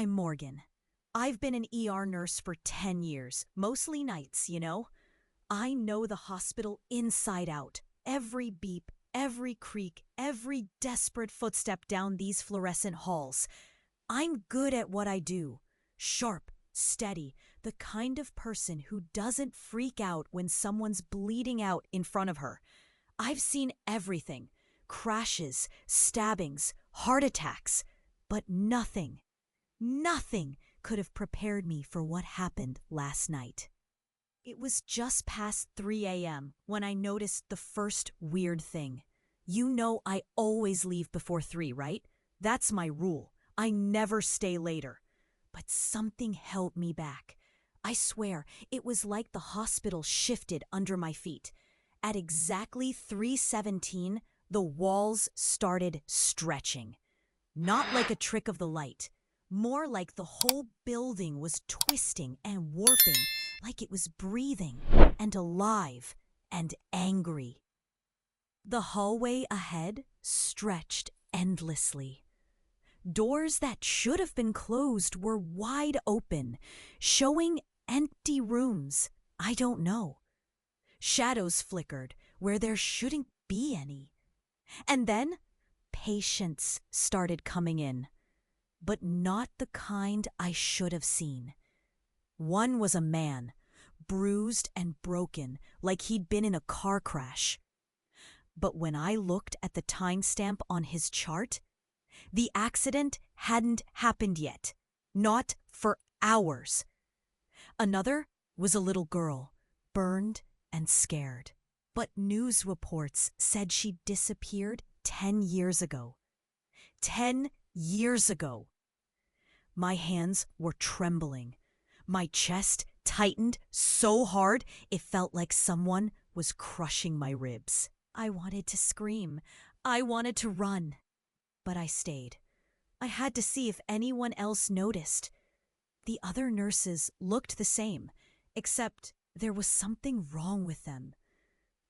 I'm Morgan. I've been an ER nurse for 10 years, mostly nights, you know? I know the hospital inside out. Every beep, every creak, every desperate footstep down these fluorescent halls. I'm good at what I do. Sharp, steady, the kind of person who doesn't freak out when someone's bleeding out in front of her. I've seen everything. Crashes, stabbings, heart attacks. But nothing could have prepared me for what happened last night. It was just past 3 a.m. when I noticed the first weird thing. You know I always leave before 3, right? That's my rule. I never stay later. But something held me back. I swear, it was like the hospital shifted under my feet. At exactly 3:17, the walls started stretching. Not like a trick of the light. More like the whole building was twisting and warping, like it was breathing and alive and angry. The hallway ahead stretched endlessly. Doors that should have been closed were wide open, showing empty rooms. I don't know. Shadows flickered where there shouldn't be any. And then patients started coming in, but not the kind I should have seen. One was a man, bruised and broken like he'd been in a car crash. But when I looked at the timestamp on his chart, the accident hadn't happened yet. Not for hours. Another was a little girl, burned and scared. But news reports said she disappeared 10 years ago. 10 years ago. My hands were trembling. My chest tightened so hard it felt like someone was crushing my ribs. I wanted to scream. I wanted to run. But I stayed. I had to see if anyone else noticed. The other nurses looked the same, except there was something wrong with them.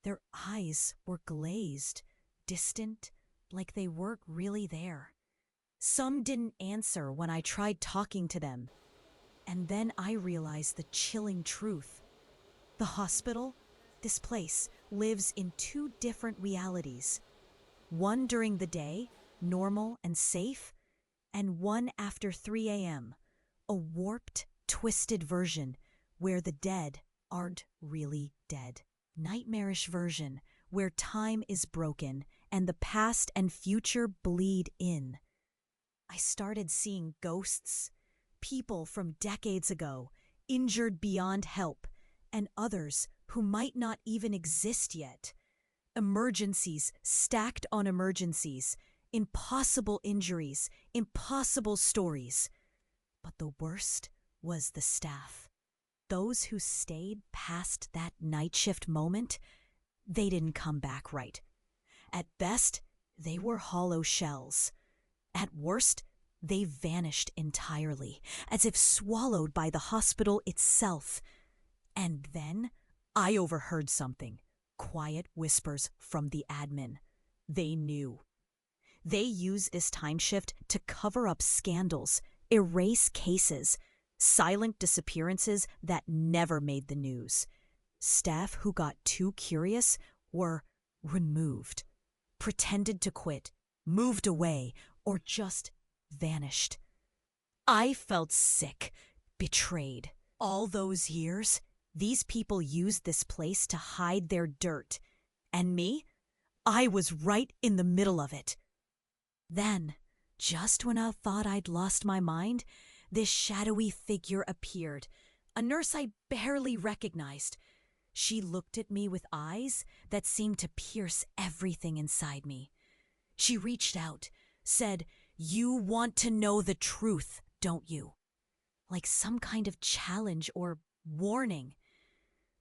Their eyes were glazed, distant, like they weren't really there. Some didn't answer when I tried talking to them. And then I realized the chilling truth. The hospital, this place, lives in two different realities. One during the day, normal and safe, and one after 3 a.m., a warped, twisted version where the dead aren't really dead. Nightmarish version where time is broken and the past and future bleed in. I started seeing ghosts, people from decades ago, injured beyond help, and others who might not even exist yet. Emergencies stacked on emergencies, impossible injuries, impossible stories. But the worst was the staff. Those who stayed past that night shift moment, they didn't come back right. At best, they were hollow shells. At worst, they vanished entirely, as if swallowed by the hospital itself. And then I overheard something. Quiet whispers from the admin. They knew. They used this time shift to cover up scandals, erase cases, silent disappearances that never made the news. Staff who got too curious were removed, pretended to quit, moved away, or just vanished. I felt sick, betrayed. All those years, these people used this place to hide their dirt. And me? I was right in the middle of it. Then, just when I thought I'd lost my mind, this shadowy figure appeared, a nurse I barely recognized. She looked at me with eyes that seemed to pierce everything inside me. She reached out, said, "You want to know the truth, don't you?" Like some kind of challenge or warning.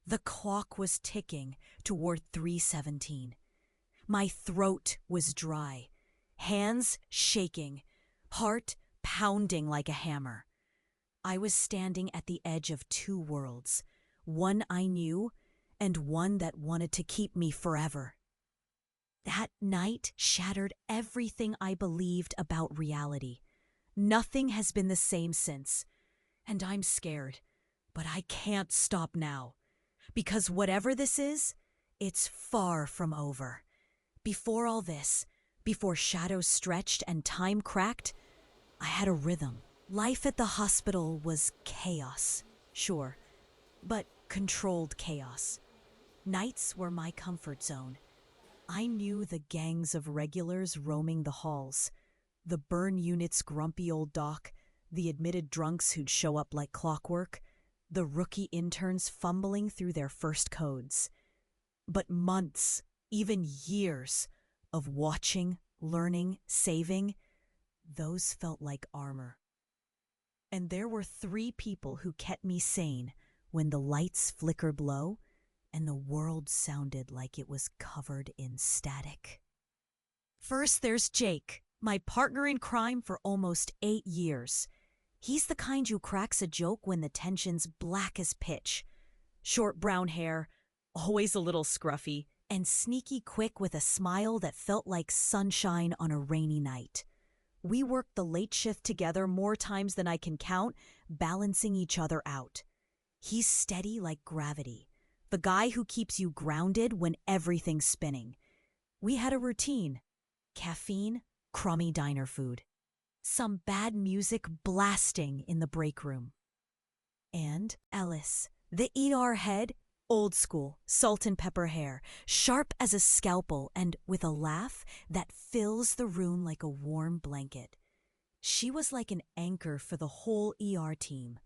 The clock was ticking toward 3:17. My throat was dry, hands shaking, heart pounding like a hammer. I was standing at the edge of two worlds, one I knew and one that wanted to keep me forever. That night shattered everything I believed about reality. Nothing has been the same since. And I'm scared. But I can't stop now. Because whatever this is, it's far from over. Before all this, before shadows stretched and time cracked, I had a rhythm. Life at the hospital was chaos, sure, but controlled chaos. Nights were my comfort zone. I knew the gangs of regulars roaming the halls, the burn unit's grumpy old doc, the admitted drunks who'd show up like clockwork, the rookie interns fumbling through their first codes. But months, even years, of watching, learning, saving, those felt like armor. And there were 3 people who kept me sane when the lights flickered low and the world sounded like it was covered in static. First, there's Jake, my partner in crime for almost 8 years. He's the kind who cracks a joke when the tension's black as pitch. Short brown hair, always a little scruffy, and sneaky quick with a smile that felt like sunshine on a rainy night. We worked the late shift together more times than I can count, balancing each other out. He's steady like gravity, the guy who keeps you grounded when everything's spinning. We had a routine: caffeine, crummy diner food, some bad music blasting in the break room. And Ellis, the ER head, old school, salt and pepper hair, sharp as a scalpel and with a laugh that fills the room like a warm blanket. She was like an anchor for the whole ER team.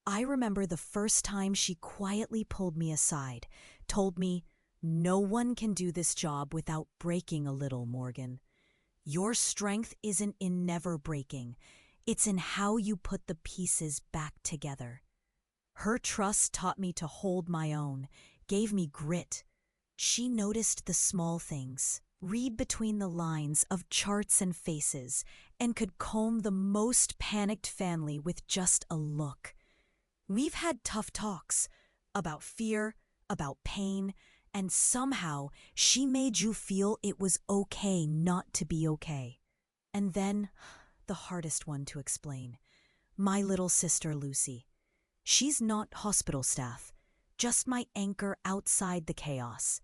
I remember the first time she quietly pulled me aside, told me, "No one can do this job without breaking a little, Morgan. Your strength isn't in never breaking. It's in how you put the pieces back together." Her trust taught me to hold my own, gave me grit. She noticed the small things, read between the lines of charts and faces, and could calm the most panicked family with just a look. We've had tough talks about fear, about pain, and somehow she made you feel it was okay not to be okay. And then, the hardest one to explain, my little sister Lucy. She's not hospital staff, just my anchor outside the chaos.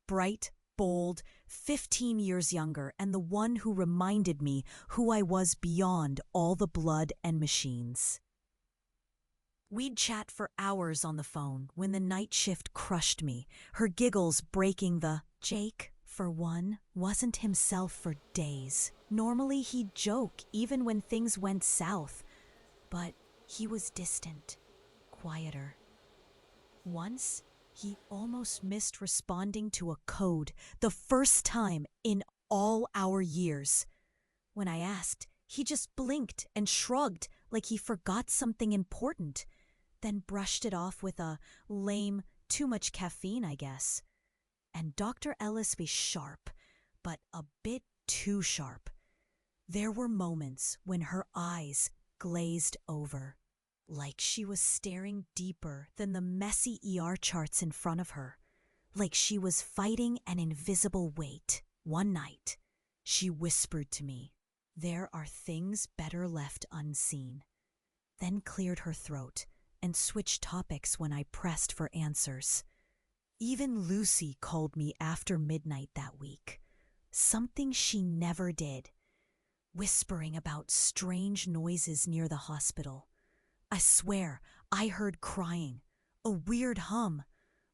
Bright, bold, 15 years younger, and the one who reminded me who I was beyond all the blood and machines. We'd chat for hours on the phone when the night shift crushed me, her giggles breaking the Jake, for one, wasn't himself for days. Normally he'd joke even when things went south, but he was distant, quieter. Once, he almost missed responding to a code the first time in all our years. When I asked, he just blinked and shrugged like he forgot something important, then brushed it off with a lame, too much caffeine, I guess. And Dr. Ellis was sharp, but a bit too sharp. There were moments when her eyes glazed over, like she was staring deeper than the messy ER charts in front of her, like she was fighting an invisible weight. One night, she whispered to me, "There are things better left unseen," then cleared her throat and switched topics when I pressed for answers. Even Lucy called me after midnight that week, something she never did, whispering about strange noises near the hospital. I swear, I heard crying, a weird hum.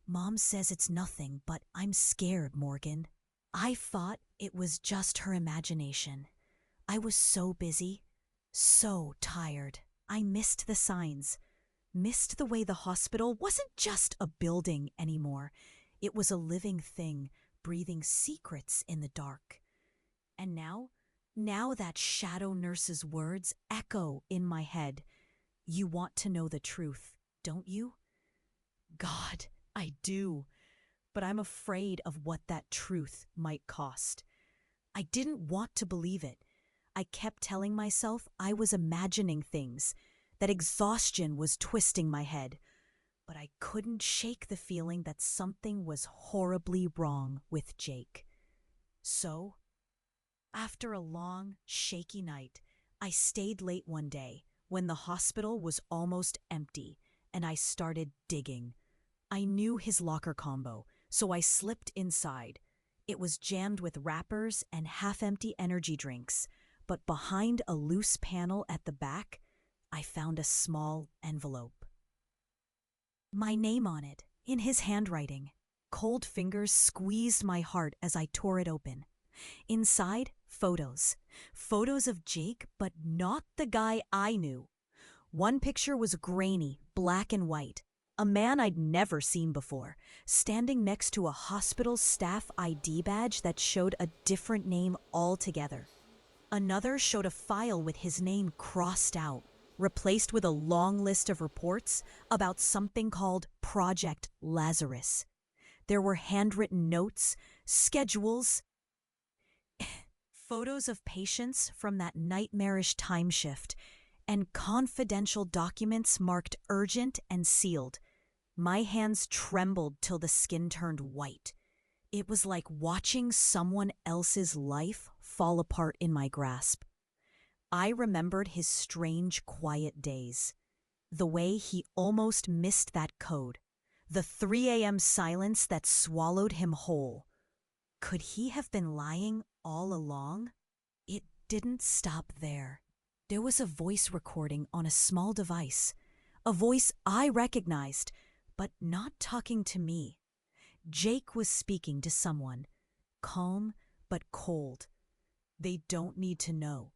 "Mom says it's nothing, but I'm scared, Morgan." I thought it was just her imagination. I was so busy, so tired. I missed the signs, missed the way the hospital wasn't just a building anymore. It was a living thing, breathing secrets in the dark. And now that shadow nurse's words echo in my head. You want to know the truth, don't you? God, I do. But I'm afraid of what that truth might cost. I didn't want to believe it. I kept telling myself I was imagining things, that exhaustion was twisting my head. But I couldn't shake the feeling that something was horribly wrong with Jake. So, after a long, shaky night, I stayed late one day when the hospital was almost empty, and I started digging. I knew his locker combo, so I slipped inside. It was jammed with wrappers and half-empty energy drinks, but behind a loose panel at the back, I found a small envelope. My name on it, in his handwriting. Cold fingers squeezed my heart as I tore it open. Inside, photos. Photos of Jake, but not the guy I knew. One picture was grainy, black and white. A man I'd never seen before, standing next to a hospital staff ID badge that showed a different name altogether. Another showed a file with his name crossed out, replaced with a long list of reports about something called Project Lazarus. There were handwritten notes, schedules, photos of patients from that nightmarish time shift, and confidential documents marked urgent and sealed. My hands trembled till the skin turned white. It was like watching someone else's life fall apart in my grasp. I remembered his strange, quiet days. The way he almost missed that code. The 3 a.m. silence that swallowed him whole. Could he have been lying all along? It didn't stop there. There was a voice recording on a small device. A voice I recognized, but not talking to me. Jake was speaking to someone, calm but cold. They don't need to know.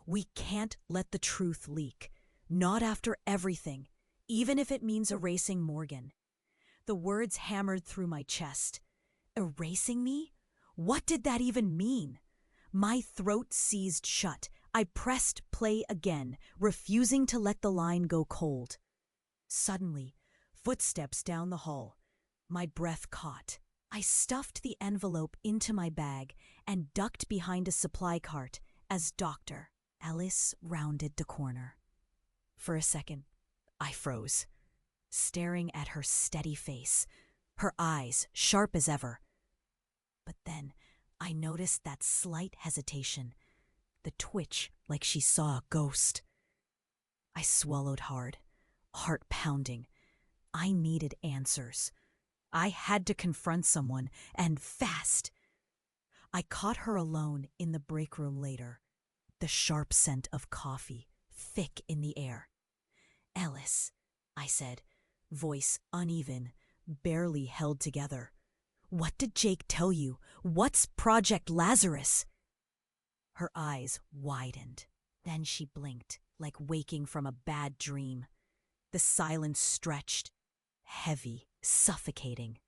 We can't let the truth leak. Not after everything, even if it means erasing Morgan. The words hammered through my chest. Erasing me? What did that even mean? My throat seized shut. I pressed play again, refusing to let the line go cold. Suddenly, footsteps down the hall. My breath caught. I stuffed the envelope into my bag and ducked behind a supply cart as Dr. Ellis rounded the corner. For a second, I froze, staring at her steady face, her eyes sharp as ever. But then I noticed that slight hesitation, the twitch like she saw a ghost. I swallowed hard, heart pounding. I needed answers. I had to confront someone, and fast. I caught her alone in the break room later, the sharp scent of coffee thick in the air. Ellis, I said, voice uneven, barely held together. What did Jake tell you? What's Project Lazarus? Her eyes widened. Then she blinked, like waking from a bad dream. The silence stretched, heavy, suffocating.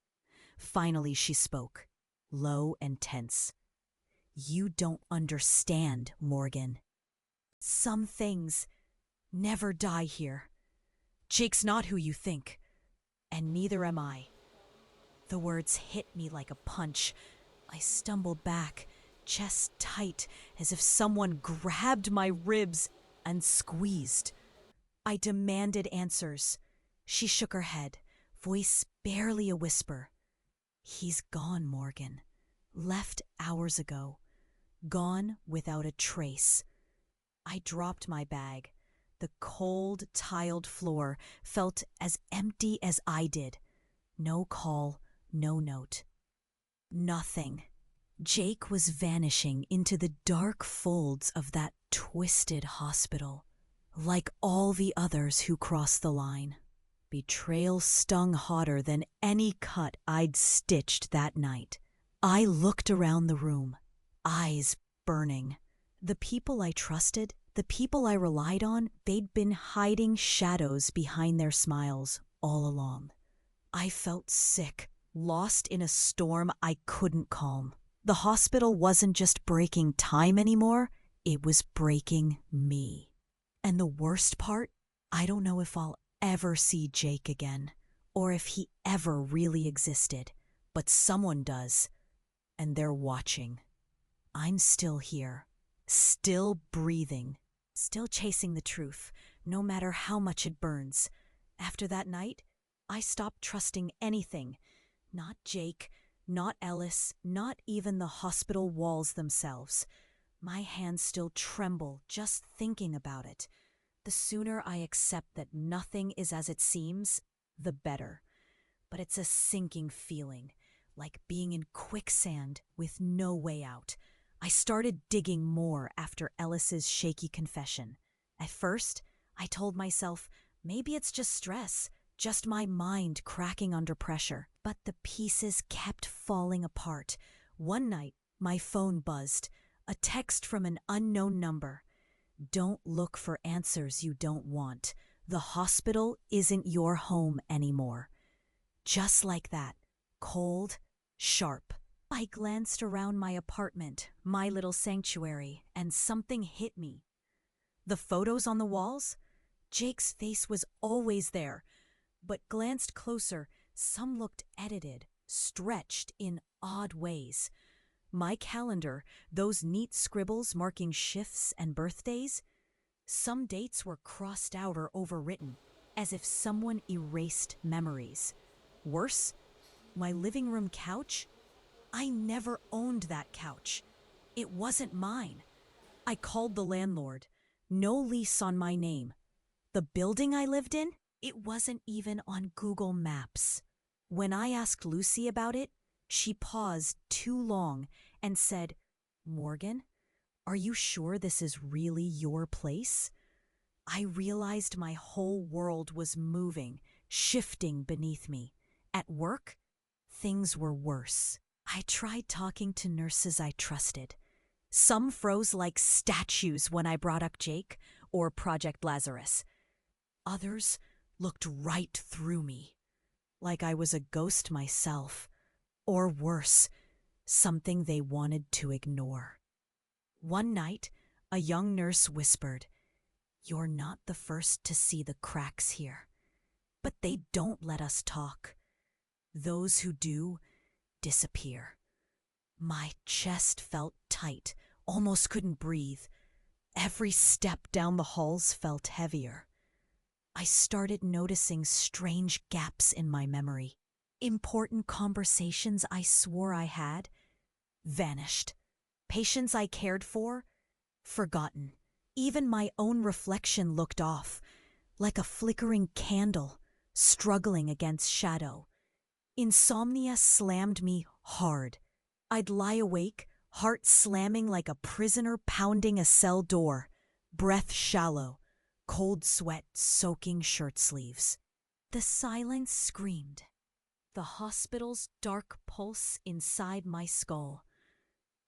Finally she spoke, low and tense. You don't understand, Morgan. Some things never die here. Jake's not who you think, and neither am I. The words hit me like a punch. I stumbled back, chest tight, as if someone grabbed my ribs and squeezed. I demanded answers. She shook her head, voice barely a whisper. He's gone, Morgan. Left hours ago. Gone without a trace. I dropped my bag. The cold, tiled floor felt as empty as I did. No call, no note. Nothing. Jake was vanishing into the dark folds of that twisted hospital, like all the others who crossed the line. Betrayal stung hotter than any cut I'd stitched that night. I looked around the room, eyes burning. The people I trusted, the people I relied on, they'd been hiding shadows behind their smiles all along. I felt sick, lost in a storm I couldn't calm. The hospital wasn't just breaking time anymore, it was breaking me. And the worst part, I don't know if I'll ever see Jake again, or if he ever really existed, but someone does, and they're watching. I'm still here, still breathing, still chasing the truth, no matter how much it burns. After that night, I stopped trusting anything. Not Jake, not Ellis, not even the hospital walls themselves. My hands still tremble just thinking about it. The sooner I accept that nothing is as it seems, the better. But it's a sinking feeling, like being in quicksand with no way out. I started digging more after Ellis's shaky confession. At first, I told myself, maybe it's just stress, just my mind cracking under pressure. But the pieces kept falling apart. One night, my phone buzzed, a text from an unknown number. Don't look for answers you don't want. The hospital isn't your home anymore. Just like that, cold, sharp. I glanced around my apartment, my little sanctuary, and something hit me. The photos on the walls? Jake's face was always there, but glanced closer, some looked edited, stretched in odd ways. My calendar, those neat scribbles marking shifts and birthdays, some dates were crossed out or overwritten, as if someone erased memories. Worse, my living room couch? I never owned that couch. It wasn't mine. I called the landlord. No lease on my name. The building I lived in? It wasn't even on Google Maps. When I asked Lucy about it, she paused too long and said, "Morgan, are you sure this is really your place?" I realized my whole world was moving, shifting beneath me. At work, things were worse. I tried talking to nurses I trusted. Some froze like statues when I brought up Jake or Project Lazarus. Others looked right through me, like I was a ghost myself, or worse, something they wanted to ignore. One night, a young nurse whispered, "You're not the first to see the cracks here." But they don't let us talk. Those who do disappear. My chest felt tight, almost couldn't breathe. Every step down the halls felt heavier. I started noticing strange gaps in my memory. Important conversations I swore I had vanished. Patients I cared for forgotten. Even my own reflection looked off, like a flickering candle struggling against shadow. Insomnia slammed me hard. I'd lie awake, heart slamming like a prisoner pounding a cell door, breath shallow, cold sweat soaking shirt sleeves. The silence screamed. The hospital's dark pulse inside my skull.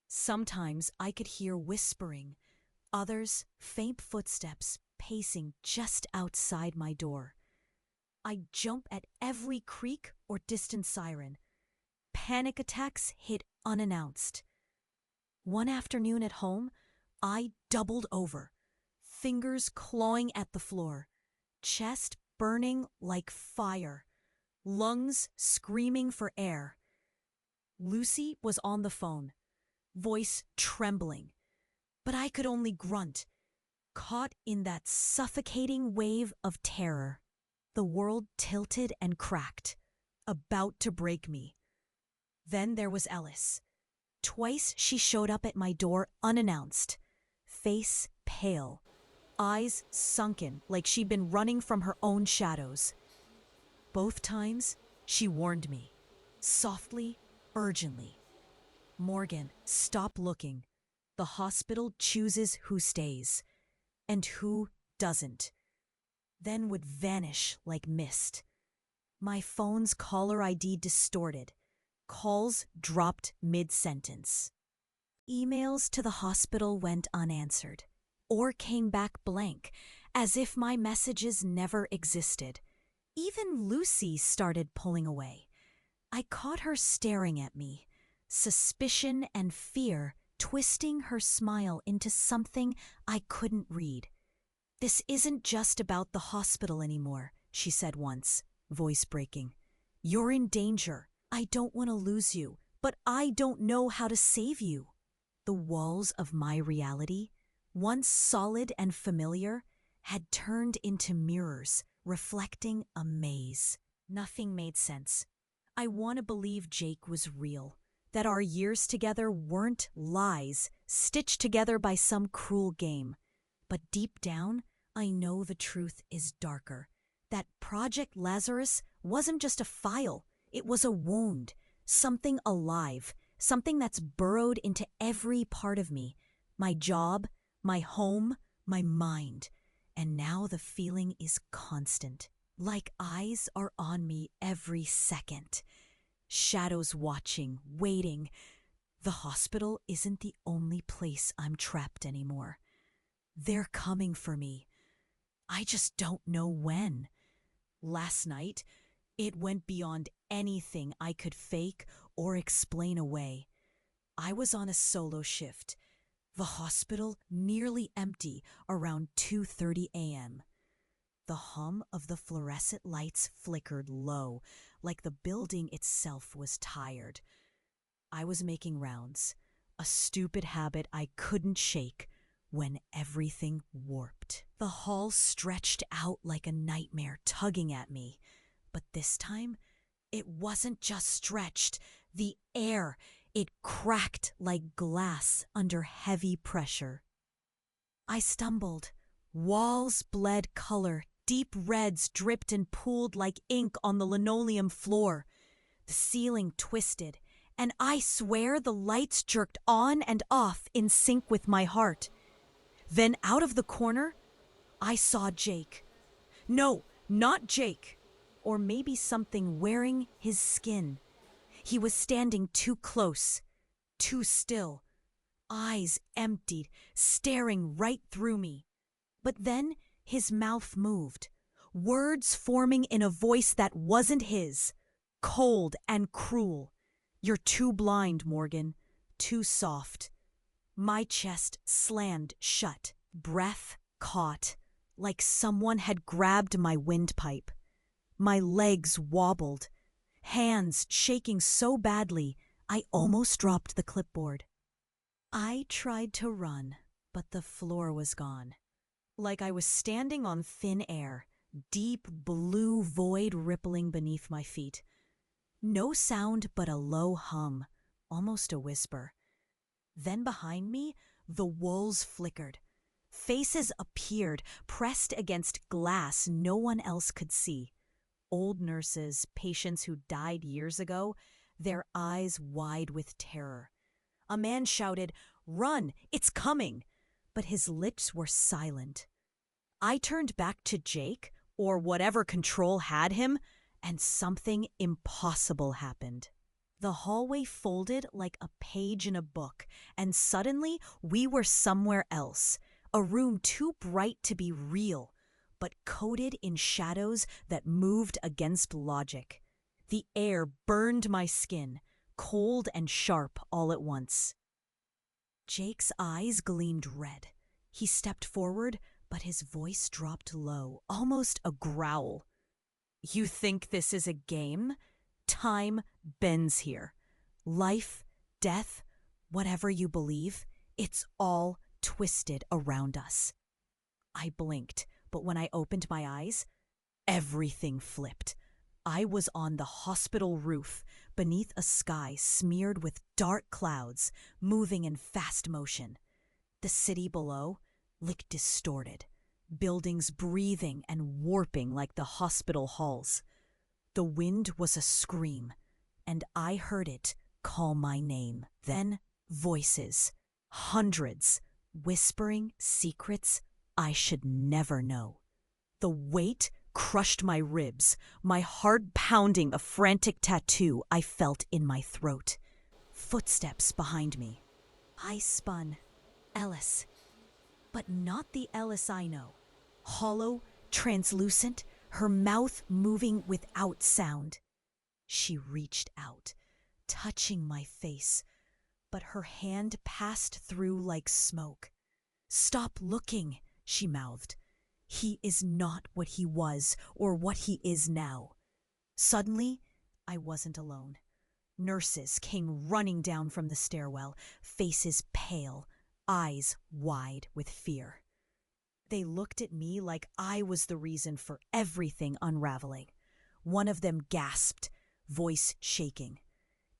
Sometimes I could hear whispering, others faint footsteps pacing just outside my door. I'd jump at every creak or distant siren. Panic attacks hit unannounced. One afternoon at home, I doubled over, fingers clawing at the floor, chest burning like fire, lungs screaming for air. Lucy was on the phone, voice trembling, but I could only grunt, caught in that suffocating wave of terror. The world tilted and cracked, about to break me. Then there was Ellis. Twice she showed up at my door unannounced, face pale, eyes sunken like she'd been running from her own shadows. Both times, she warned me, softly, urgently. "Morgan, stop looking. The hospital chooses who stays, and who doesn't." Then would vanish like mist. My phone's caller ID distorted. Calls dropped mid-sentence. Emails to the hospital went unanswered, or came back blank, as if my messages never existed. Even Lucy started pulling away. I caught her staring at me, suspicion and fear twisting her smile into something I couldn't read. "This isn't just about the hospital anymore," she said once, voice breaking. "You're in danger. I don't want to lose you, but I don't know how to save you." The walls of my reality, once solid and familiar, had turned into mirrors, reflecting a maze. Nothing made sense. I want to believe Jake was real, that our years together weren't lies stitched together by some cruel game. But deep down, I know the truth is darker. That Project Lazarus wasn't just a file, it was a wound, something alive, something that's burrowed into every part of me. My job, my home, my mind. And now the feeling is constant, like eyes are on me every second. Shadows watching, waiting. The hospital isn't the only place I'm trapped anymore. They're coming for me. I just don't know when. Last night, it went beyond anything I could fake or explain away. I was on a solo shift. The hospital nearly empty around 2:30 a.m. The hum of the fluorescent lights flickered low, like the building itself was tired. I was making rounds, a stupid habit I couldn't shake, when everything warped. The hall stretched out like a nightmare tugging at me. But this time, it wasn't just stretched. The air, it cracked like glass under heavy pressure. I stumbled. Walls bled color. Deep reds dripped and pooled like ink on the linoleum floor. The ceiling twisted, and I swear the lights jerked on and off in sync with my heart. Then out of the corner, I saw Jake. No, not Jake. Or maybe something wearing his skin. He was standing too close, too still. Eyes emptied, staring right through me. But then his mouth moved, words forming in a voice that wasn't his, cold and cruel. "You're too blind, Morgan, too soft." My chest slammed shut, breath caught, like someone had grabbed my windpipe. My legs wobbled, hands shaking so badly I almost dropped the clipboard. I tried to run, but the floor was gone. Like I was standing on thin air, deep blue void rippling beneath my feet. No sound but a low hum, almost a whisper. Then behind me, the walls flickered. Faces appeared, pressed against glass no one else could see. Old nurses, patients who died years ago, their eyes wide with terror. A man shouted, "Run, it's coming!" But his lips were silent. I turned back to Jake, or whatever control had him, and something impossible happened. The hallway folded like a page in a book, and suddenly we were somewhere else, a room too bright to be real, but coated in shadows that moved against logic. The air burned my skin, cold and sharp all at once. Jake's eyes gleamed red. He stepped forward, but his voice dropped low, almost a growl. "You think this is a game? Time bends here. Life, death, whatever you believe, it's all twisted around us." I blinked, but when I opened my eyes, everything flipped. I was on the hospital roof, beneath a sky smeared with dark clouds, moving in fast motion. The city below looked distorted, buildings breathing and warping like the hospital halls. The wind was a scream, and I heard it call my name. Then voices, hundreds, whispering secrets I should never know. The weight crushed my ribs, my heart pounding a frantic tattoo I felt in my throat. Footsteps behind me. I spun. Ellis. But not the Ellis I know. Hollow, translucent, her mouth moving without sound. She reached out, touching my face, but her hand passed through like smoke. "Stop looking," she mouthed. "He is not what he was or what he is now." Suddenly, I wasn't alone. Nurses came running down from the stairwell, faces pale, eyes wide with fear. They looked at me like I was the reason for everything unraveling. One of them gasped, voice shaking.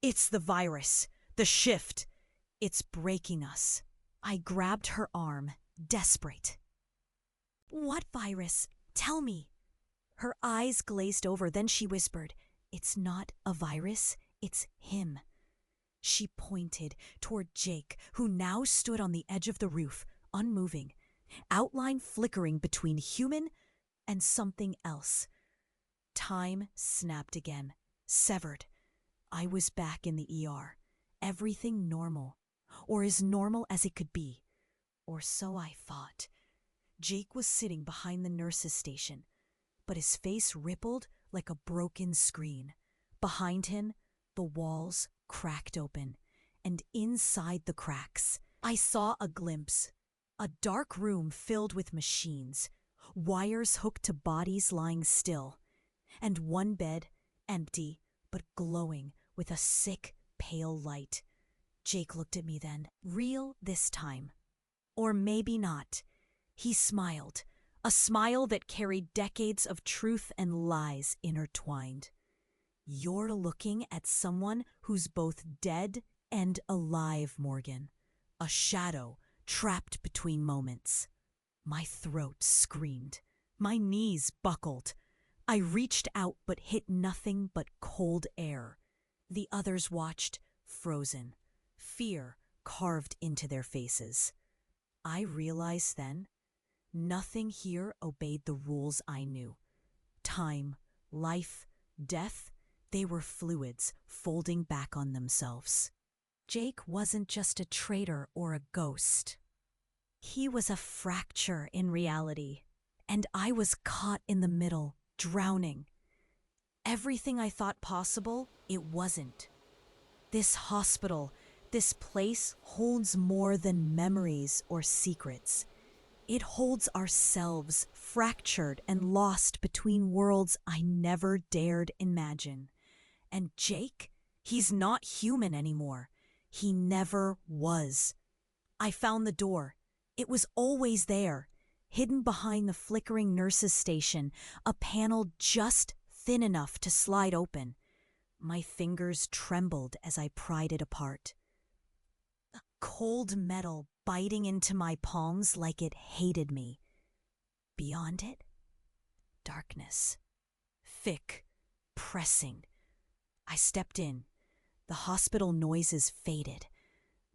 "It's the virus. The shift. It's breaking us. I grabbed her arm, desperate. What virus? Tell me. Her eyes glazed over, then she whispered, It's not a virus, it's him. She pointed toward Jake, who now stood on the edge of the roof, unmoving, outline flickering between human and something else. Time snapped again, severed. I was back in the ER. Everything normal, or as normal as it could be. Or so I thought. Jake was sitting behind the nurse's station, but his face rippled like a broken screen. Behind him, the walls cracked open, and inside the cracks, I saw a glimpse. A dark room filled with machines, wires hooked to bodies lying still, and one bed, empty but glowing with a sick, pale light. Jake looked at me then, real this time. Or maybe not. He smiled, a smile that carried decades of truth and lies intertwined. You're looking at someone who's both dead and alive, Morgan. A shadow trapped between moments. My throat screamed. My knees buckled. I reached out but hit nothing but cold air. The others watched, frozen, fear carved into their faces. I realized then, nothing here obeyed the rules I knew. Time, life, death, they were fluids folding back on themselves. Jake wasn't just a traitor or a ghost. He was a fracture in reality, and I was caught in the middle, drowning. Everything I thought possible, it wasn't. This hospital, this place holds more than memories or secrets. It holds ourselves, fractured and lost between worlds I never dared imagine. And Jake, he's not human anymore. He never was. I found the door. It was always there, hidden behind the flickering nurse's station, a panel just thin enough to slide open. My fingers trembled as I pried it apart. The cold metal biting into my palms like it hated me. Beyond it, darkness. Thick, pressing. I stepped in. The hospital noises faded.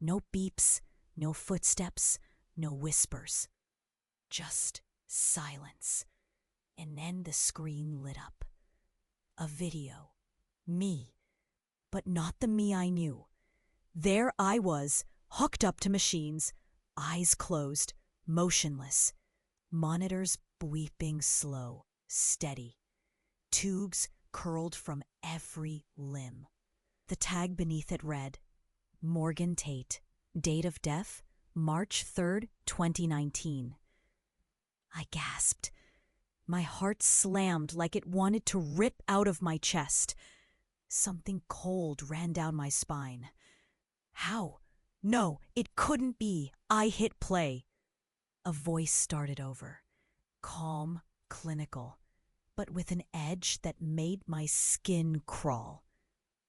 No beeps, no footsteps, no whispers. Just silence. And then the screen lit up. A video. Me. But not the me I knew. There I was, hooked up to machines, eyes closed, motionless. Monitors bleeping slow, steady. Tubes curled from every limb. The tag beneath it read, Morgan Tate. Date of death, March 3rd, 2019. I gasped. My heart slammed like it wanted to rip out of my chest. Something cold ran down my spine. How? No, it couldn't be. I hit play. A voice started over. Calm, clinical, but with an edge that made my skin crawl.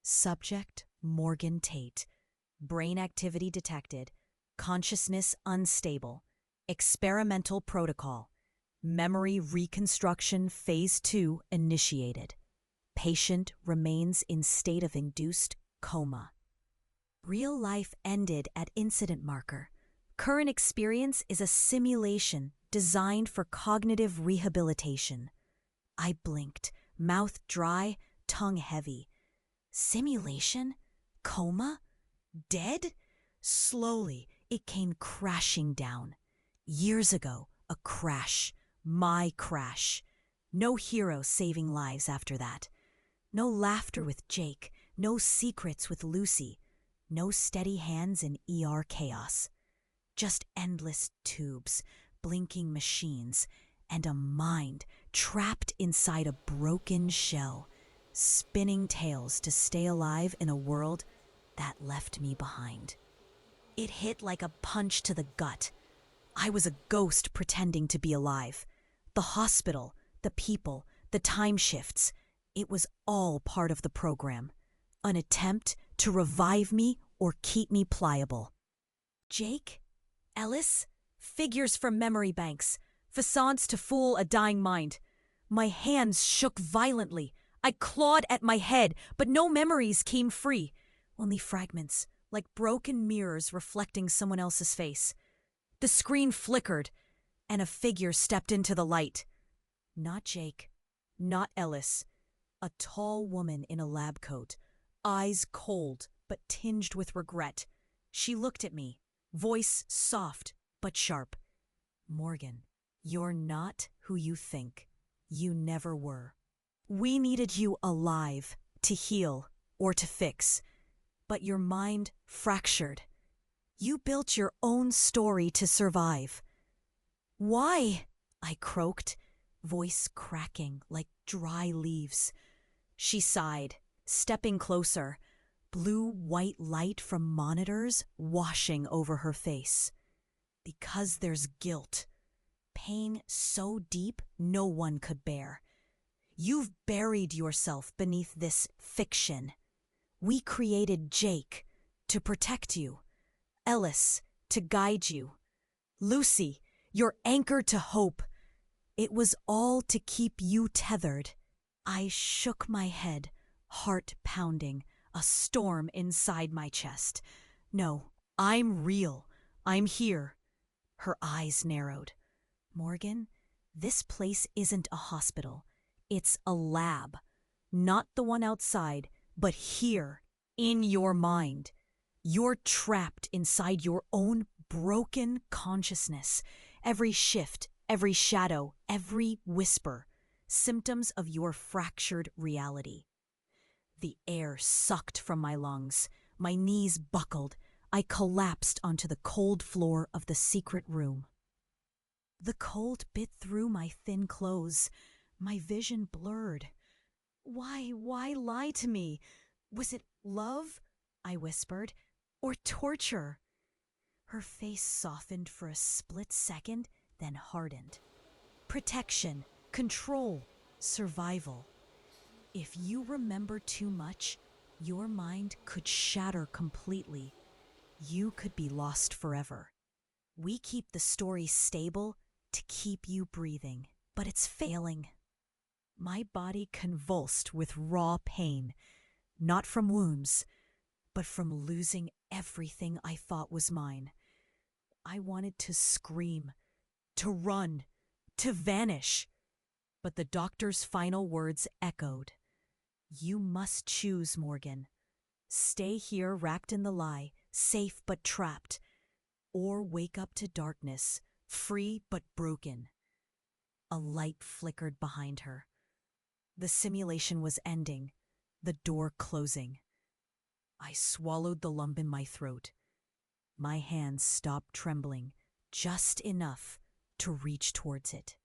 Subject, Morgan Tate. Brain activity detected. Consciousness unstable. Experimental protocol. Memory reconstruction phase 2 initiated. Patient remains in state of induced coma. Real life ended at incident marker. Current experience is a simulation designed for cognitive rehabilitation. I blinked, mouth dry, tongue heavy. Simulation? Coma? Dead? Slowly, it came crashing down. Years ago, a crash. My crash. No hero saving lives after that. No laughter with Jake. No secrets with Lucy. No steady hands in ER chaos. Just endless tubes, blinking machines, and a mind trapped inside a broken shell, spinning tales to stay alive in a world that left me behind. It hit like a punch to the gut. I was a ghost pretending to be alive. The hospital, the people, the time shifts, it was all part of the program. An attempt to revive me or keep me pliable. Jake? Ellis? Figures from memory banks, facades to fool a dying mind. My hands shook violently. I clawed at my head, but no memories came free. Only fragments, like broken mirrors reflecting someone else's face. The screen flickered, and a figure stepped into the light. Not Jake, not Ellis. A tall woman in a lab coat, eyes cold but tinged with regret. She looked at me, voice soft but sharp. Morgan, you're not who you think. You never were. We needed you alive to heal or to fix, but your mind fractured. You built your own story to survive. Why? I croaked, voice cracking like dry leaves. She sighed, stepping closer, blue-white light from monitors washing over her face. Because there's guilt. Pain so deep no one could bear. You've buried yourself beneath this fiction. We created Jake to protect you, Ellis to guide you, Lucy, your anchor to hope. It was all to keep you tethered. I shook my head, heart pounding, a storm inside my chest. No, I'm real. I'm here. Her eyes narrowed. Morgan, this place isn't a hospital. It's a lab. Not the one outside, but here, in your mind. You're trapped inside your own broken consciousness. Every shift, every shadow, every whisper. Symptoms of your fractured reality. The air sucked from my lungs. My knees buckled. I collapsed onto the cold floor of the secret room. The cold bit through my thin clothes. My vision blurred. Why lie to me? Was it love? I whispered. Or torture? Her face softened for a split second, then hardened. Protection, control, survival. If you remember too much, your mind could shatter completely. You could be lost forever. We keep the story stable to keep you breathing, but it's failing. My body convulsed with raw pain, not from wounds, but from losing everything I thought was mine. I wanted to scream, to run, to vanish. But the doctor's final words echoed. You must choose, Morgan. Stay here wrapped in the lie, safe but trapped, or wake up to darkness, free but broken. A light flickered behind her. The simulation was ending, the door closing. I swallowed the lump in my throat. My hands stopped trembling, just enough to reach towards it.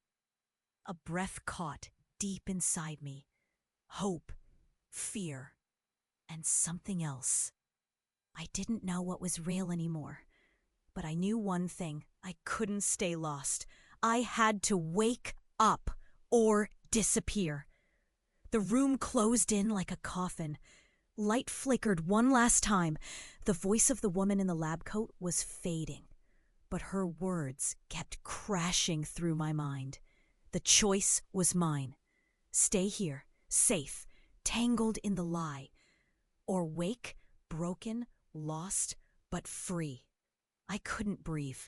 A breath caught deep inside me. Hope, fear, and something else. I didn't know what was real anymore, but I knew one thing. I couldn't stay lost. I had to wake up or disappear. The room closed in like a coffin. Light flickered one last time. The voice of the woman in the lab coat was fading, but her words kept crashing through my mind. The choice was mine. Stay here, safe, tangled in the lie, or wake, broken, lost, but free. I couldn't breathe.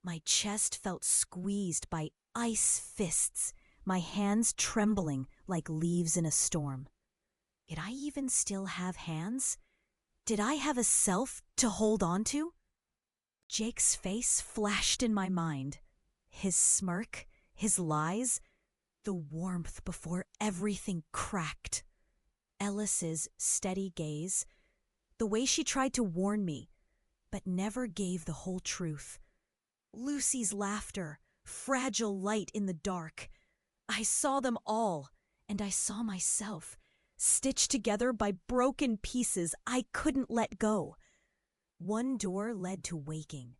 My chest felt squeezed by ice fists, my hands trembling like leaves in a storm. Did I even still have hands? Did I have a self to hold on to? Jake's face flashed in my mind. His smirk, his lies, the warmth before everything cracked. Ellis's steady gaze, the way she tried to warn me, but never gave the whole truth. Lucy's laughter, fragile light in the dark. I saw them all, and I saw myself, stitched together by broken pieces I couldn't let go. One door led to waking,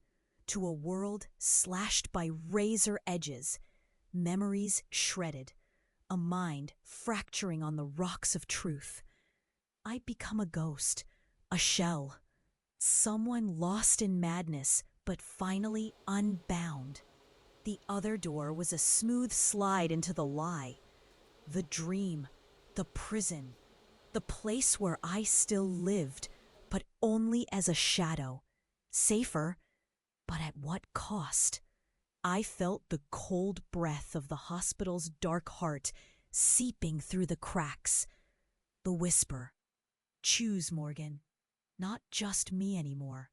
to a world slashed by razor edges, memories shredded, a mind fracturing on the rocks of truth. I'd become a ghost, a shell, Someone lost in madness, but finally unbound. The other door was a smooth slide into the lie, the dream, the prison, the place where I still lived, but only as a shadow. Safer, but at what cost? I felt the cold breath of the hospital's dark heart seeping through the cracks. The whisper, "Choose, Morgan. Not just me anymore."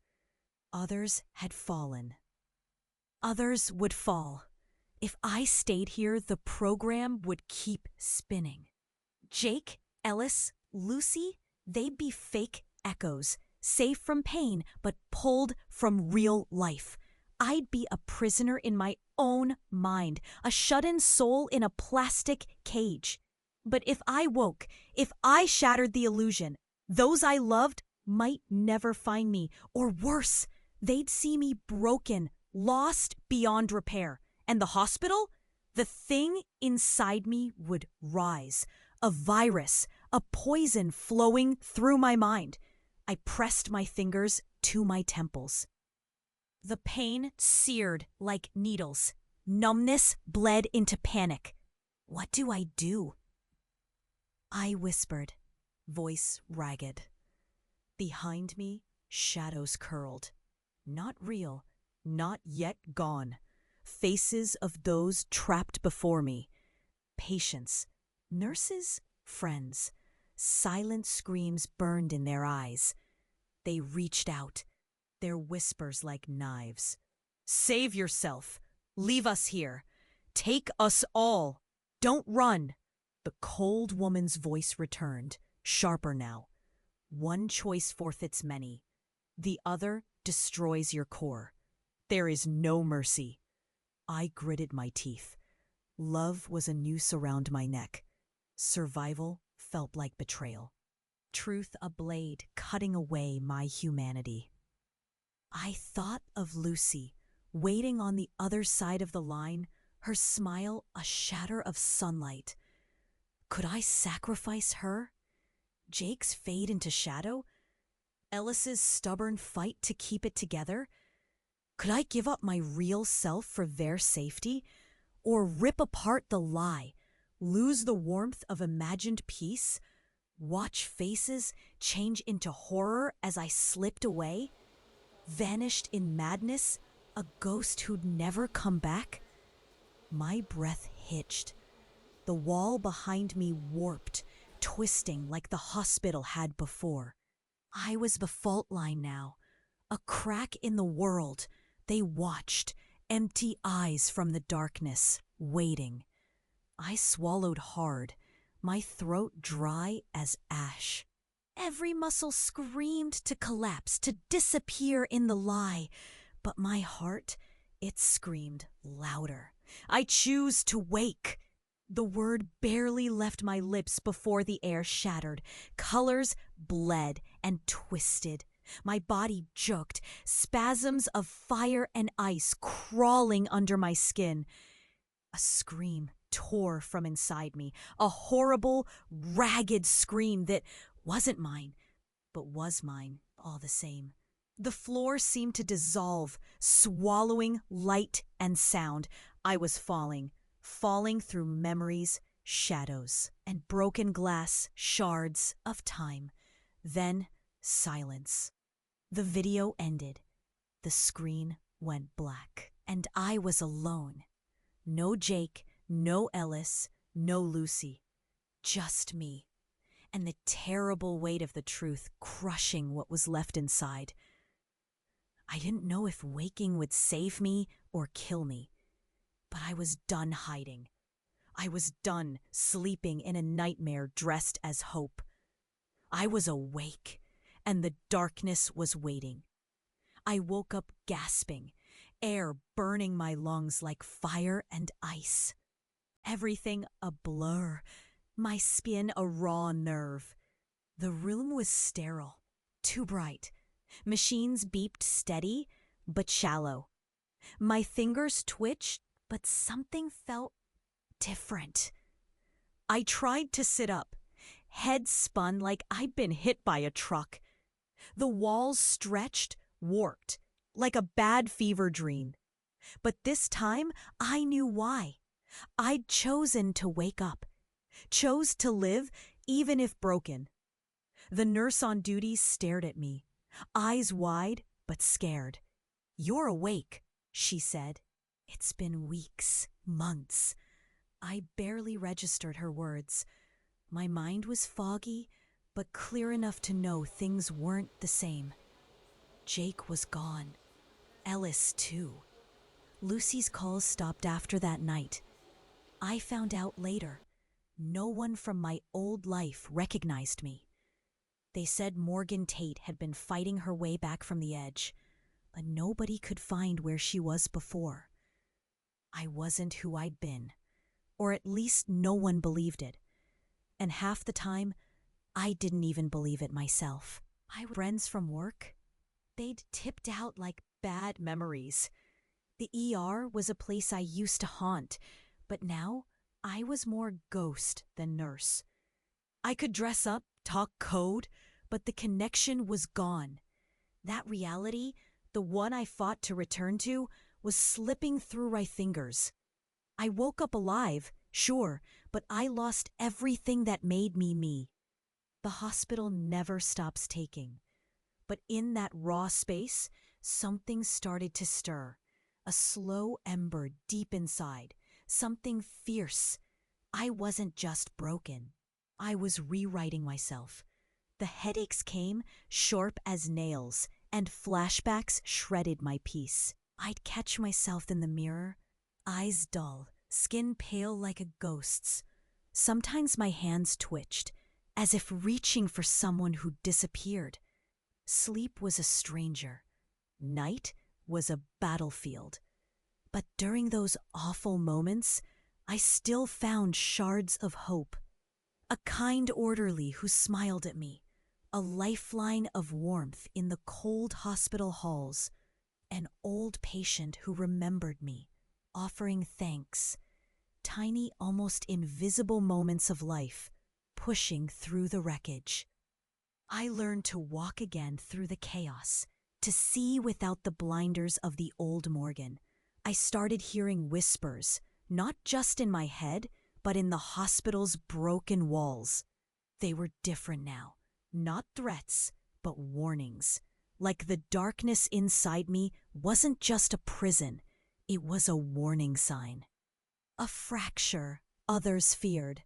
Others had fallen. Others would fall. If I stayed here, the program would keep spinning. Jake, Ellis, Lucy, they'd be fake echoes, safe from pain, but pulled from real life. I'd be a prisoner in my own mind, a shut-in soul in a plastic cage. But if I woke, if I shattered the illusion, those I loved might never find me, or worse, they'd see me broken, lost beyond repair. And the hospital? The thing inside me would rise. A virus, a poison flowing through my mind. I pressed my fingers to my temples. The pain seared like needles. Numbness bled into panic. What do I do? I whispered, voice ragged. Behind me, shadows curled. Not real, not yet gone. Faces of those trapped before me. Patients, nurses, friends. Silent screams burned in their eyes. They reached out, their whispers like knives. "Save yourself. Leave us here. Take us all. Don't run." The cold woman's voice returned, sharper now. One choice forfeits many. The other destroys your core. There is no mercy. I gritted my teeth. Love was a noose around my neck. Survival felt like betrayal. Truth a blade cutting away my humanity. I thought of Lucy, waiting on the other side of the line, her smile a shatter of sunlight. Could I sacrifice her? Jake's fade into shadow? Ellis's stubborn fight to keep it together? Could I give up my real self for their safety? Or rip apart the lie, lose the warmth of imagined peace, watch faces change into horror as I slipped away? Vanished in madness, a ghost who'd never come back? My breath hitched. The wall behind me warped, twisting like the hospital had before. I was the fault line now, a crack in the world. They watched, empty eyes from the darkness, waiting. I swallowed hard, my throat dry as ash. Every muscle screamed to collapse, to disappear in the lie. But my heart, it screamed louder. I choose to wake. The word barely left my lips before the air shattered. Colors bled and twisted. My body jerked, spasms of fire and ice crawling under my skin. A scream tore from inside me, a horrible, ragged scream that wasn't mine, but was mine all the same. The floor seemed to dissolve, swallowing light and sound. I was falling through memories, shadows, and broken glass shards of time. Then silence. The video ended. The screen went black, and I was alone. No Jake, no Ellis, no Lucy. Just me. And the terrible weight of the truth crushing what was left inside. I didn't know if waking would save me or kill me, but I was done hiding. I was done sleeping in a nightmare dressed as hope. I was awake, and the darkness was waiting. I woke up gasping, air burning my lungs like fire and ice. Everything a blur, my skin a raw nerve. The room was sterile, too bright. Machines beeped steady, but shallow. My fingers twitched, but something felt different. I tried to sit up, head spun like I'd been hit by a truck. The walls stretched, warped, like a bad fever dream. But this time, I knew why. I'd chosen to wake up, chose to live, even if broken. The nurse on duty stared at me, eyes wide but scared. "You're awake," she said. It's been weeks, months. I barely registered her words. My mind was foggy, but clear enough to know things weren't the same. Jake was gone. Ellis, too. Lucy's calls stopped after that night. I found out later. No one from my old life recognized me. They said Morgan Tate had been fighting her way back from the edge, but nobody could find where she was before. I wasn't who I'd been, or at least no one believed it. And half the time, I didn't even believe it myself. Friends from work, they'd tipped out like bad memories. The ER was a place I used to haunt, but now I was more ghost than nurse. I could dress up, talk code, but the connection was gone. That reality, the one I fought to return to, was slipping through my fingers. I woke up alive, sure, but I lost everything that made me me. The hospital never stops taking. But in that raw space, something started to stir. A slow ember deep inside, something fierce. I wasn't just broken. I was rewriting myself. The headaches came, sharp as nails, and flashbacks shredded my peace. I'd catch myself in the mirror, eyes dull, skin pale like a ghost's. Sometimes my hands twitched, as if reaching for someone who disappeared. Sleep was a stranger. Night was a battlefield. But during those awful moments, I still found shards of hope. A kind orderly who smiled at me, a lifeline of warmth in the cold hospital halls, an old patient who remembered me, offering thanks, tiny, almost invisible moments of life, pushing through the wreckage. I learned to walk again through the chaos, to see without the blinders of the old Morgan. I started hearing whispers, not just in my head, but in the hospital's broken walls. They were different now, not threats, but warnings. Like the darkness inside me wasn't just a prison, it was a warning sign. A fracture, others feared.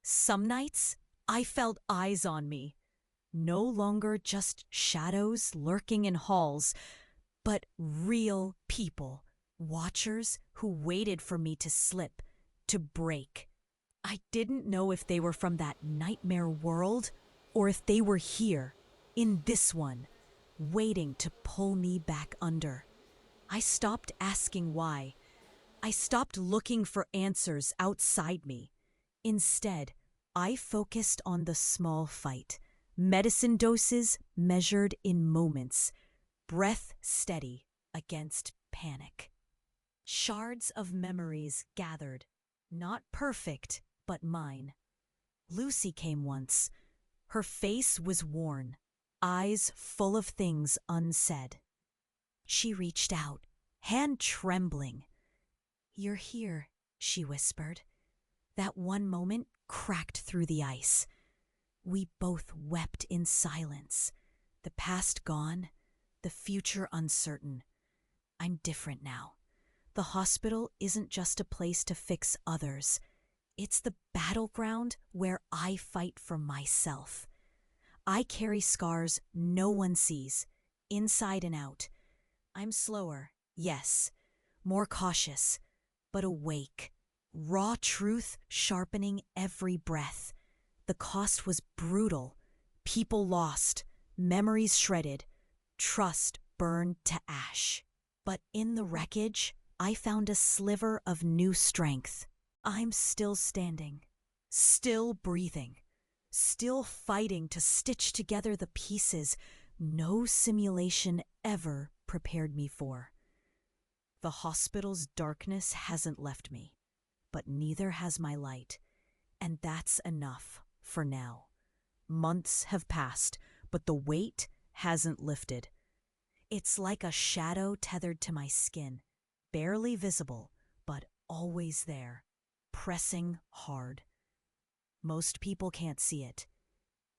Some nights, I felt eyes on me. No longer just shadows lurking in halls, but real people, watchers who waited for me to slip, to break. I didn't know if they were from that nightmare world or if they were here, in this one, waiting to pull me back under. I stopped asking why. I stopped looking for answers outside me. Instead, I focused on the small fight. Medicine doses measured in moments. Breath steady against panic. Shards of memories gathered. Not perfect, but mine. Lucy came once. Her face was worn, eyes full of things unsaid. She reached out, hand trembling. "You're here," she whispered. That one moment cracked through the ice. We both wept in silence. The past gone, the future uncertain. I'm different now. The hospital isn't just a place to fix others. It's the battleground where I fight for myself. I carry scars no one sees, inside and out. I'm slower, yes, more cautious, but awake. Raw truth sharpening every breath. The cost was brutal. People lost, memories shredded, trust burned to ash. But in the wreckage, I found a sliver of new strength. I'm still standing, still breathing, still fighting to stitch together the pieces no simulation ever prepared me for. The hospital's darkness hasn't left me, but neither has my light, and that's enough for now. Months have passed, but the weight hasn't lifted. It's like a shadow tethered to my skin, barely visible, but always there, pressing hard. Most people can't see it.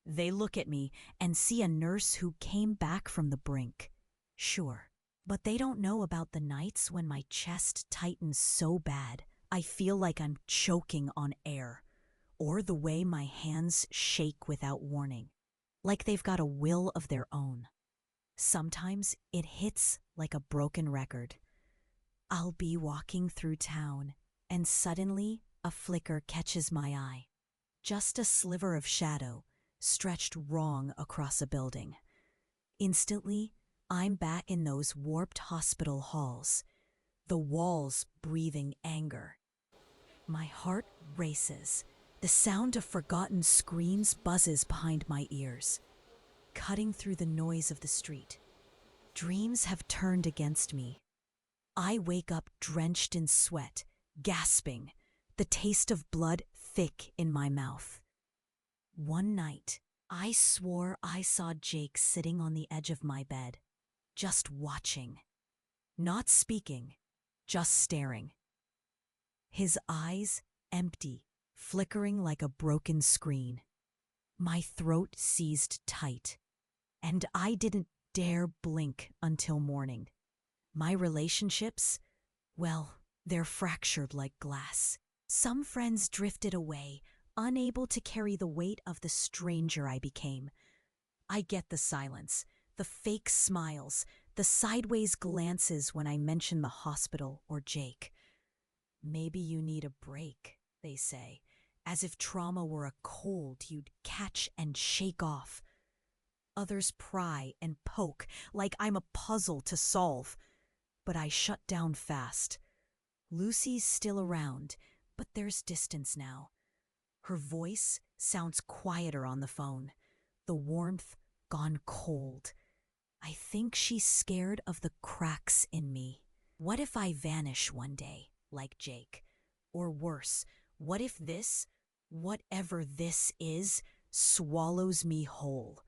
They look at me and see a nurse who came back from the brink. Sure, but they don't know about the nights when my chest tightens so bad I feel like I'm choking on air, or the way my hands shake without warning, like they've got a will of their own. Sometimes it hits like a broken record. I'll be walking through town, and suddenly a flicker catches my eye. Just a sliver of shadow stretched wrong across a building. Instantly, I'm back in those warped hospital halls, the walls breathing anger. My heart races. The sound of forgotten screams buzzes behind my ears, cutting through the noise of the street. Dreams have turned against me. I wake up drenched in sweat, gasping, the taste of blood thick in my mouth. One night, I swore I saw Jake sitting on the edge of my bed, just watching. Not speaking, just staring. His eyes empty, flickering like a broken screen. My throat seized tight, and I didn't dare blink until morning. My relationships, well, they're fractured like glass. Some friends drifted away, unable to carry the weight of the stranger I became. I get the silence, the fake smiles, the sideways glances when I mention the hospital or Jake. Maybe you need a break, they say, as if trauma were a cold you'd catch and shake off. Others pry and poke like I'm a puzzle to solve. But I shut down fast. Lucy's still around, but there's distance now. Her voice sounds quieter on the phone, the warmth gone cold. I think she's scared of the cracks in me. What if I vanish one day, like Jake? Or worse, what if this, whatever this is, swallows me whole?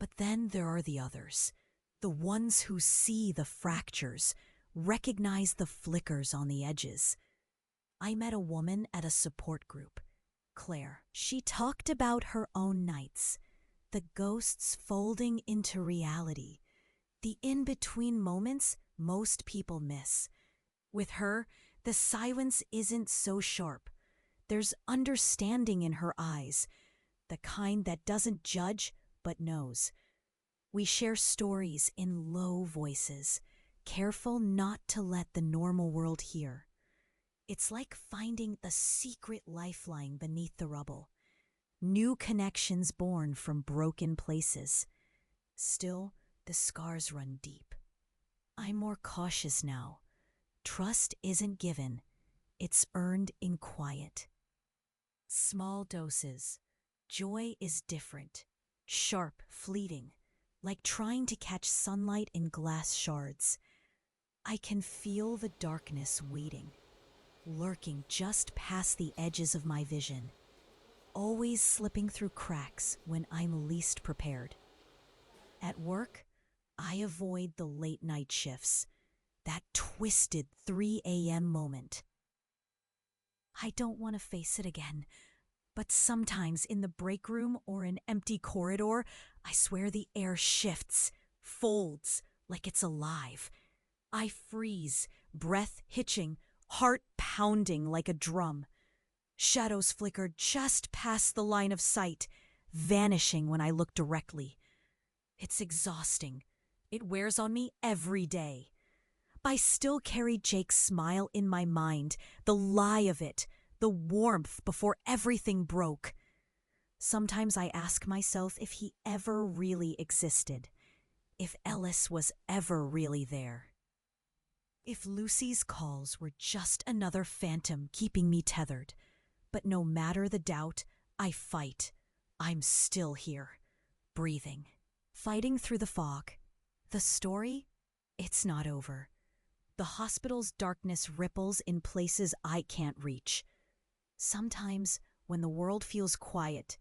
But then there are the others, the ones who see the fractures, recognize the flickers on the edges. I met a woman at a support group, Claire. She talked about her own nights, the ghosts folding into reality, the in-between moments most people miss. With her, the silence isn't so sharp. There's understanding in her eyes, the kind that doesn't judge but knows. We share stories in low voices, careful not to let the normal world hear. It's like finding the secret lifeline beneath the rubble. New connections born from broken places. Still, the scars run deep. I'm more cautious now. Trust isn't given, it's earned in quiet. Small doses. Joy is different, sharp, fleeting, like trying to catch sunlight in glass shards. I can feel the darkness waiting, lurking just past the edges of my vision, always slipping through cracks when I'm least prepared. At work, I avoid the late night shifts, that twisted 3 a.m. moment. I don't want to face it again, but sometimes in the break room or an empty corridor, I swear the air shifts, folds, like it's alive. I freeze, breath hitching, heart pounding like a drum. Shadows flicker just past the line of sight, vanishing when I look directly. It's exhausting. It wears on me every day. I still carry Jake's smile in my mind, the lie of it, the warmth before everything broke. Sometimes I ask myself if he ever really existed, if Ellis was ever really there. If Lucy's calls were just another phantom keeping me tethered. But no matter the doubt, I fight. I'm still here, breathing, fighting through the fog. The story? It's not over. The hospital's darkness ripples in places I can't reach. Sometimes, when the world feels quiet,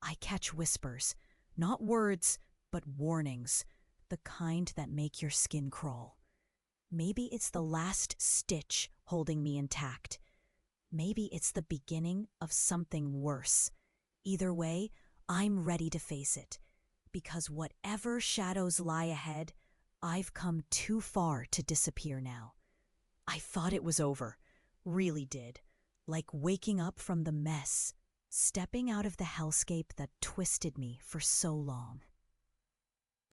I catch whispers, not words, but warnings, the kind that make your skin crawl. Maybe it's the last stitch holding me intact. Maybe it's the beginning of something worse. Either way, I'm ready to face it, because whatever shadows lie ahead, I've come too far to disappear now. I thought it was over, really did, like waking up from the mess, stepping out of the hellscape that twisted me for so long.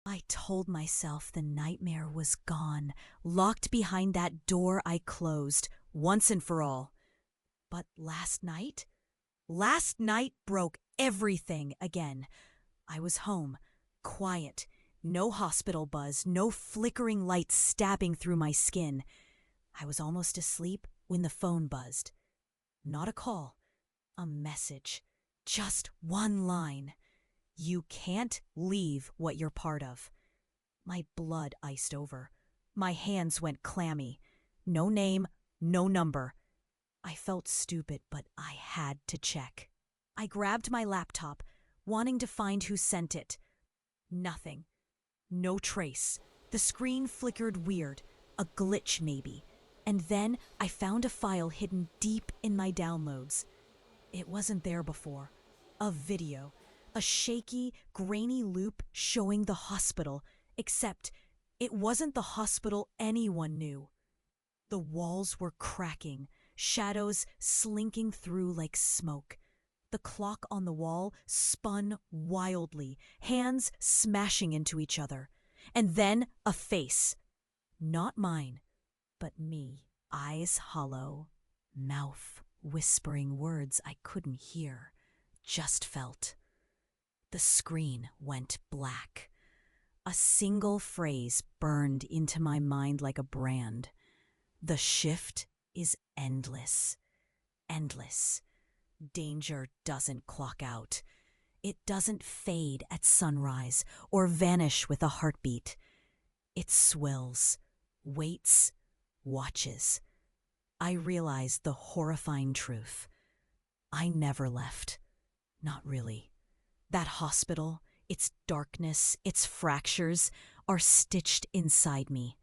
I told myself the nightmare was gone, locked behind that door I closed, once and for all. But last night broke everything again. I was home, quiet, no hospital buzz, no flickering light stabbing through my skin. I was almost asleep when the phone buzzed. Not a call, a message, just one line. You can't leave what you're part of. My blood iced over. My hands went clammy. No name, no number. I felt stupid, but I had to check. I grabbed my laptop, wanting to find who sent it. Nothing. No trace. The screen flickered weird, a glitch maybe. And then I found a file hidden deep in my downloads. It wasn't there before. A video. A shaky, grainy loop showing the hospital, except it wasn't the hospital anyone knew. The walls were cracking, shadows slinking through like smoke. The clock on the wall spun wildly, hands smashing into each other. And then a face. Not mine, but me. Eyes hollow, mouth whispering words I couldn't hear, just felt. The screen went black. A single phrase burned into my mind like a brand. The shift is endless. Endless. Danger doesn't clock out. It doesn't fade at sunrise or vanish with a heartbeat. It swells, waits, watches. I realized the horrifying truth. I never left. Not really. That hospital, its darkness, its fractures, are stitched inside me.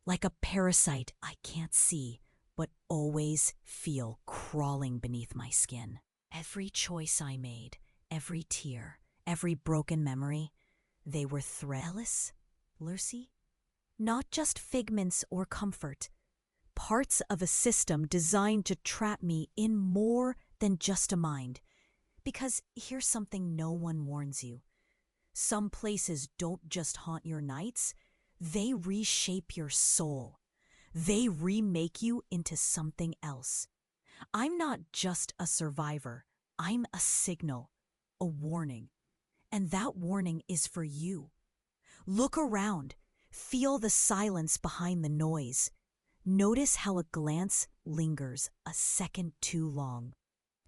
Like a parasite I can't see, but always feel crawling beneath my skin. Every choice I made, every tear, every broken memory, they were threads, Lucy? Not just figments or comfort. Parts of a system designed to trap me in more than just a mind. Because here's something no one warns you. Some places don't just haunt your nights, they reshape your soul. They remake you into something else. I'm not just a survivor, I'm a signal, a warning. And that warning is for you. Look around, feel the silence behind the noise. Notice how a glance lingers a second too long.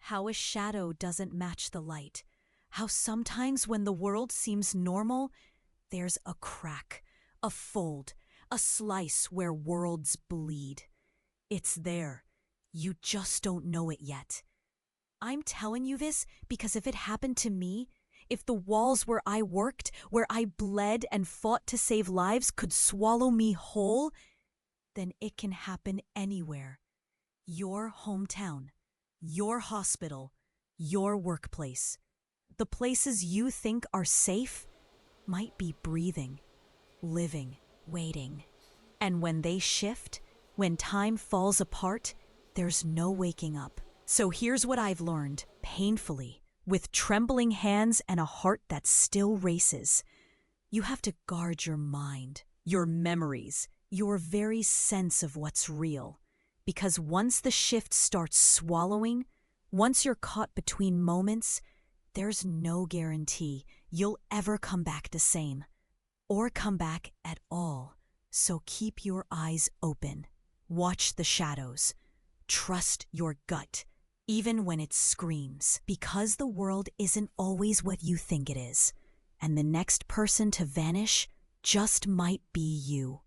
How a shadow doesn't match the light. How sometimes when the world seems normal, there's a crack, a fold, a slice where worlds bleed. It's there. You just don't know it yet. I'm telling you this because if it happened to me, if the walls where I worked, where I bled and fought to save lives could swallow me whole, then it can happen anywhere. Your hometown. Your hospital, your workplace. The places you think are safe might be breathing, living, waiting. And when they shift, when time falls apart, there's no waking up. So here's what I've learned, painfully, with trembling hands and a heart that still races. You have to guard your mind, your memories, your very sense of what's real. Because once the shift starts swallowing, once you're caught between moments, there's no guarantee you'll ever come back the same, or come back at all. So keep your eyes open. Watch the shadows. Trust your gut, even when it screams. Because the world isn't always what you think it is, and the next person to vanish just might be you.